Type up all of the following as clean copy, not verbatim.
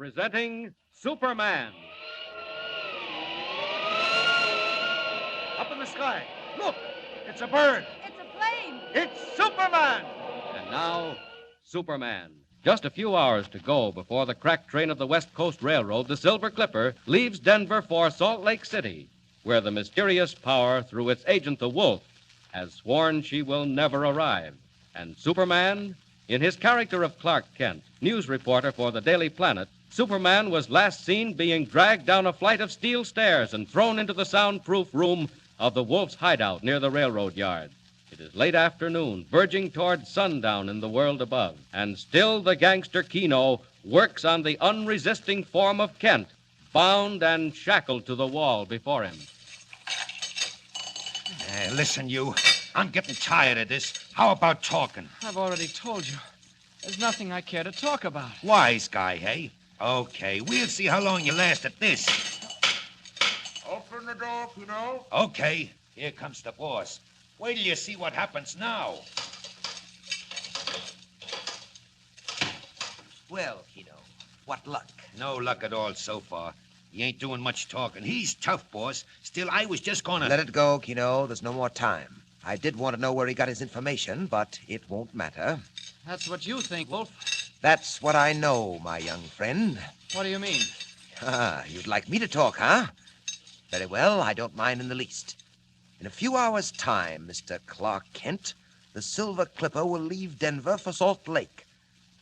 presenting Superman. Up in the sky. Look, it's a bird. It's a plane. It's Superman. And now, Superman. Just a few hours to go before the crack train of the West Coast Railroad, the Silver Clipper, leaves Denver for Salt Lake City, where the mysterious power, through its agent, the Wolf, has sworn she will never arrive. And Superman, in his character of Clark Kent, news reporter for the Daily Planet, Superman was last seen being dragged down a flight of steel stairs and thrown into the soundproof room of the Wolf's hideout near the railroad yard. It is late afternoon, verging toward sundown in the world above, and still the gangster Keno works on the unresisting form of Kent, bound and shackled to the wall before him. Listen, you. I'm getting tired of this. How about talking? I've already told you. There's nothing I care to talk about. Wise guy, hey? Okay, we'll see how long you last at this. Open the door, Keno. Okay, here comes the boss. Wait till you see what happens now. Well, Keno, what luck? No luck at all so far. He ain't doing much talking. He's tough, boss. Still, I was just gonna... Let it go, Keno. There's no more time. I did want to know where he got his information, but it won't matter. That's what you think, Wolf. That's what I know, my young friend. What do you mean? Ah, you'd like me to talk, huh? Very well, I don't mind in the least. In a few hours' time, Mr. Clark Kent, the Silver Clipper will leave Denver for Salt Lake.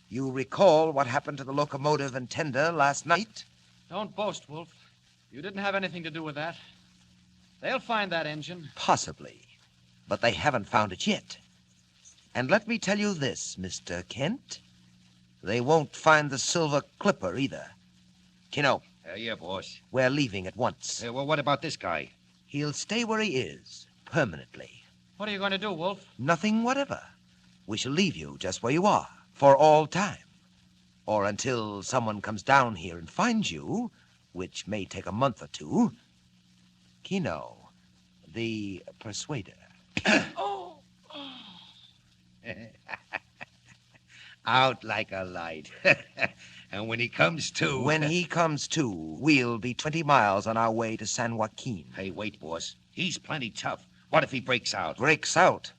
You recall what happened to the locomotive and tender last night? Don't boast, Wolf. You didn't have anything to do with that. They'll find that engine. Possibly, but they haven't found it yet. And let me tell you this, Mr. Kent. They won't find the Silver Clipper either. Keno, Yeah, boss. we're leaving at once. Well, what about this guy? He'll stay where he is, permanently. What are you going to do, Wolf? Nothing whatever. We shall leave you just where you are, for all time. Or until someone comes down here and finds you, which may take a month or two. Keno, the persuader. Oh! Out like a light. And when he comes to... When he comes to, we'll be 20 miles on our way to San Joaquin. Hey, wait, boss. He's plenty tough. What if he breaks out? Breaks out?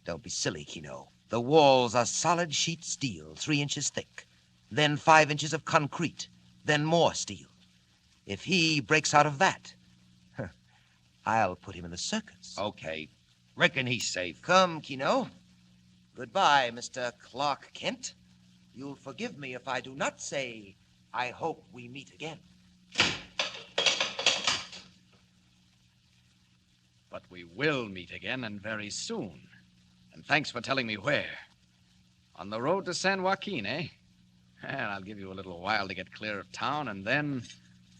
Don't be silly, Keno. The walls are solid sheet steel, 3 inches thick. Then 5 inches of concrete. Then more steel. If he breaks out of that, I'll put him in the circus. Okay. Reckon he's safe. Come, Keno. Goodbye, Mr. Clark Kent. You'll forgive me if I do not say, I hope we meet again. But we will meet again, and very soon. And thanks for telling me where. On the road to San Joaquin, eh? Well, I'll give you a little while to get clear of town, and then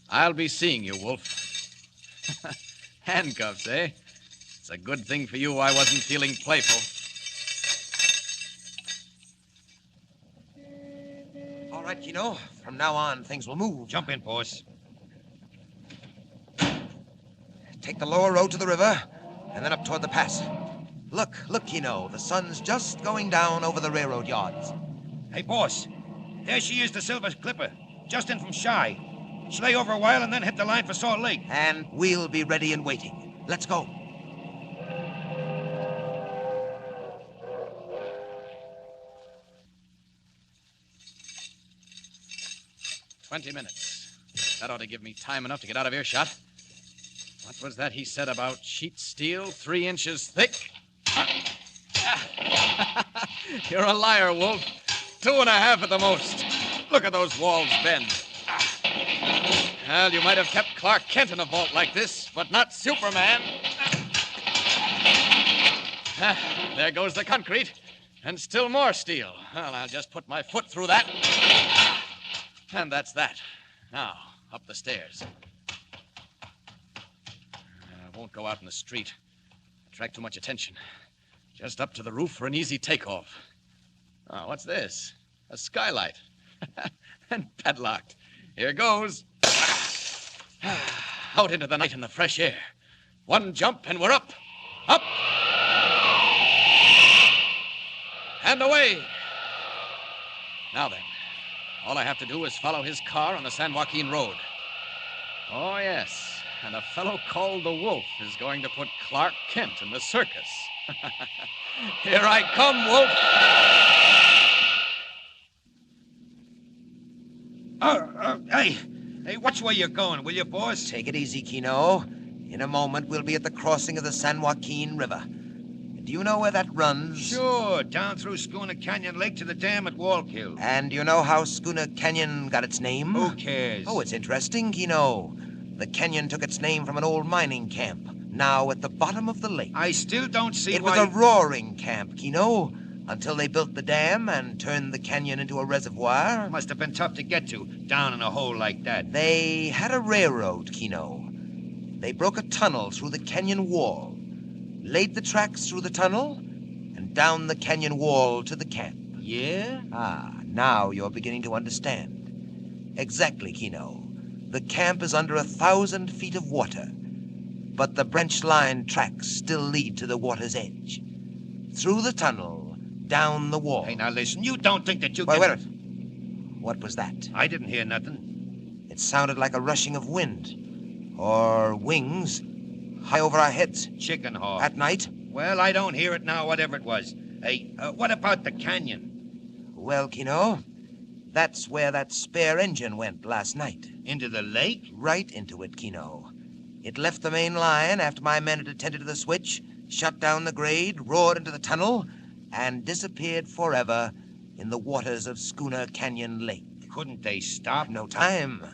I'll be seeing you, Wolf. Handcuffs, eh? It's a good thing for you I wasn't feeling playful. All right, Keno. From now on, things will move. Jump in, boss. Take the lower road to the river, and then up toward the pass. Look, Keno. The sun's just going down over the railroad yards. Hey, boss. There she is, the Silver Clipper. Just in from Shy. She'll lay over a while and then hit the line for Salt Lake. And we'll be ready and waiting. Let's go. "20 minutes. That ought to give me time enough to get out of earshot. What was that he said about sheet steel, 3 inches thick? You're a liar, Wolf. 2.5 at the most. Look at those walls bend. Well, you might have kept Clark Kent in a vault like this, but not Superman. There goes the concrete. And still more steel. Well, I'll just put my foot through that. And that's that. Now, up the stairs. I won't go out in the street. Attract too much attention. Just up to the roof for an easy takeoff. Oh, what's this? A skylight. And padlocked. Here goes. Out into the night in the fresh air. One jump and we're up. Up. And away. Now then, All I have to do is follow his car on the San Joaquin Road. Oh, yes. And a fellow called the Wolf is going to put Clark Kent in the circus. Here I come, Wolf. Hey, watch where you're going, will you, boss? Take it easy, Kino. In a moment, we'll be at the crossing of the San Joaquin River. Do you know where that runs? Sure, down through Schooner Canyon Lake to the dam at Wallkill. And do you know how Schooner Canyon got its name? Who cares? Oh, it's interesting, Kino. The canyon took its name from an old mining camp, now at the bottom of the lake. I still don't see It why... was a roaring camp, Kino, until they built the dam and turned the canyon into a reservoir. Must have been tough to get to, down in a hole like that. They had a railroad, Kino. They broke a tunnel through the canyon wall, laid the tracks through the tunnel, and down the canyon wall to the camp. Yeah? Ah, now you're beginning to understand. Exactly, Kino. The camp is under 1,000 feet of water, but the branch line tracks still lead to the water's edge. Through the tunnel, down the wall. Hey, now listen, you don't think that you Wait, can... wait a minute. What was that? I didn't hear nothing. It sounded like a rushing of wind. Or wings, high over our heads. Chicken hawk. At night? Well, I don't hear it now, whatever it was. Hey, what about the canyon? Well, Kino, that's where that spare engine went last night. Into the lake? Right into it, Kino. It left the main line after my men had attended to the switch, shut down the grade, roared into the tunnel, and disappeared forever in the waters of Schooner Canyon Lake. Couldn't they stop? No time.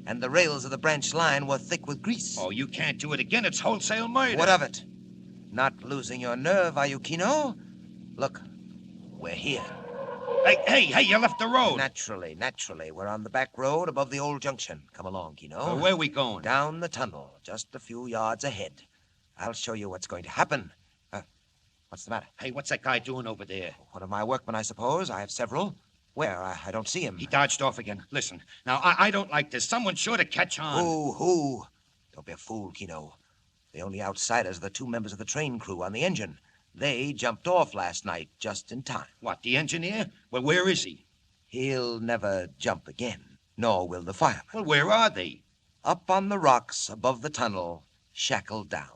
And the rails of the branch line were thick with grease. Oh, you can't do it again. It's wholesale murder. What of it? Not losing your nerve, are you, Kino? Look, we're here. Hey, you left the road. Naturally. We're on the back road above the old junction. Come along, Kino. Where are we going? Down the tunnel, just a few yards ahead. I'll show you what's going to happen. What's the matter? Hey, what's that guy doing over there? One of my workmen, I suppose. I have several. Where? I don't see him. He dodged off again. Listen, now, I don't like this. Someone's sure to catch on. Who? Don't be a fool, Kino. The only outsiders are the two members of the train crew on the engine. They jumped off last night just in time. What, the engineer? Well, where is he? He'll never jump again, nor will the fireman. Well, where are they? Up on the rocks above the tunnel, shackled down.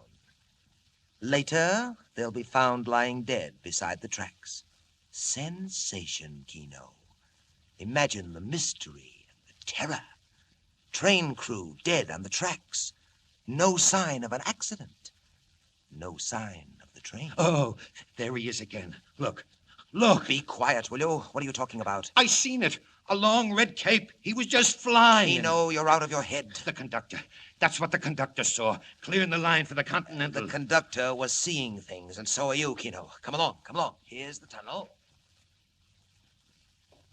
Later, they'll be found lying dead beside the tracks. Sensation, Kino. Imagine the mystery and the terror. Train crew dead on the tracks. No sign of an accident. No sign of the train. Oh, there he is again. Look. Be quiet, will you? What are you talking about? I seen it. A long red cape. He was just flying. Kino, you're out of your head. The conductor. That's what the conductor saw. Clearing the line for the Continental. The conductor was seeing things, and so are you, Kino. Come along. Here's the tunnel.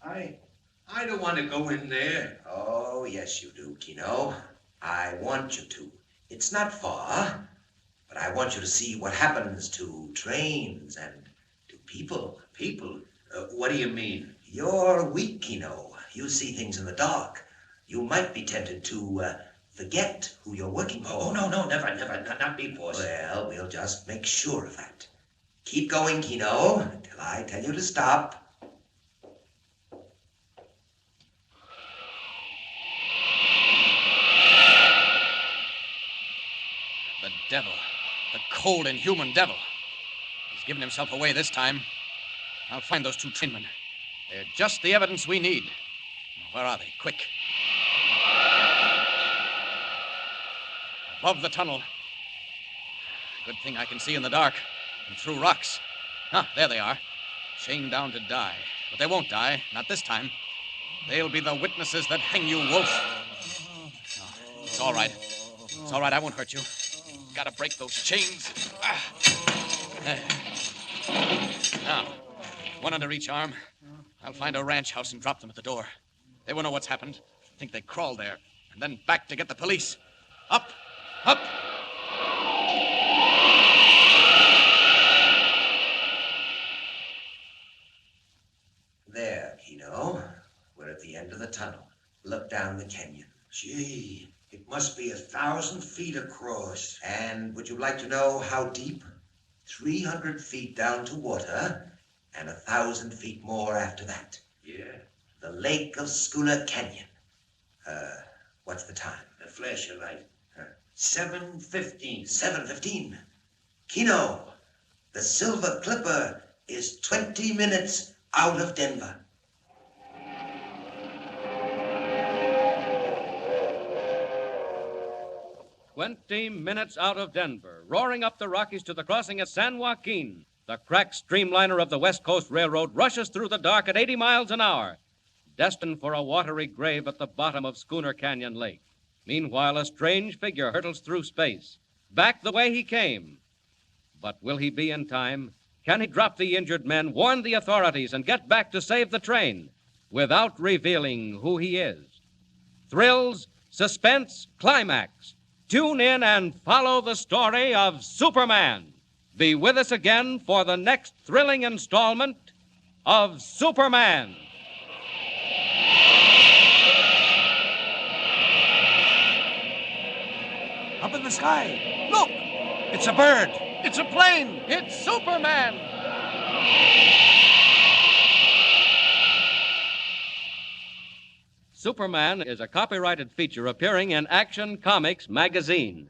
I don't want to go in there. Oh, yes, you do, Kino. I want you to. It's not far, but I want you to see what happens to trains and to people. People? What do you mean? You're weak, Kino. You see things in the dark. You might be tempted to forget who you're working for. Oh, no, never. Not me, boss. Well, we'll just make sure of that. Keep going, Kino, until I tell you to stop. The devil. The cold, inhuman devil. He's given himself away this time. I'll find those two trainmen. They're just the evidence we need. Where are they? Quick. Above the tunnel. Good thing I can see in the dark and through rocks. Ah, there they are. Chained down to die. But they won't die. Not this time. They'll be the witnesses that hang you, Wolf. Oh, it's all right. It's all right. I won't hurt you. Gotta break those chains. There. Now, one under each arm. I'll find a ranch house and drop them at the door. They won't know what's happened. Think they crawled there. And then back to get the police. Up! Up! There, Kino. We're at the end of the tunnel. Look down the canyon. Gee, it must be 1,000 feet across. And would you like to know how deep? 300 feet down to water, and 1,000 feet more after that. Yeah. The the lake of Schooner Canyon. What's the time? The flash of light. 7:15. 7:15. Kino, the Silver Clipper is 20 minutes out of Denver. "20 minutes out of Denver, roaring up the Rockies to the crossing at San Joaquin. The cracked streamliner of the West Coast Railroad rushes through the dark at 80 miles an hour, destined for a watery grave at the bottom of Schooner Canyon Lake. Meanwhile, a strange figure hurtles through space, back the way he came. But will he be in time? Can he drop the injured men, warn the authorities, and get back to save the train without revealing who he is? Thrills, suspense, climax. Tune in and follow the story of Superman. Be with us again for the next thrilling installment of Superman. Up in the sky. Look! It's a bird. It's a plane! It's Superman! Superman is a copyrighted feature appearing in Action Comics magazine.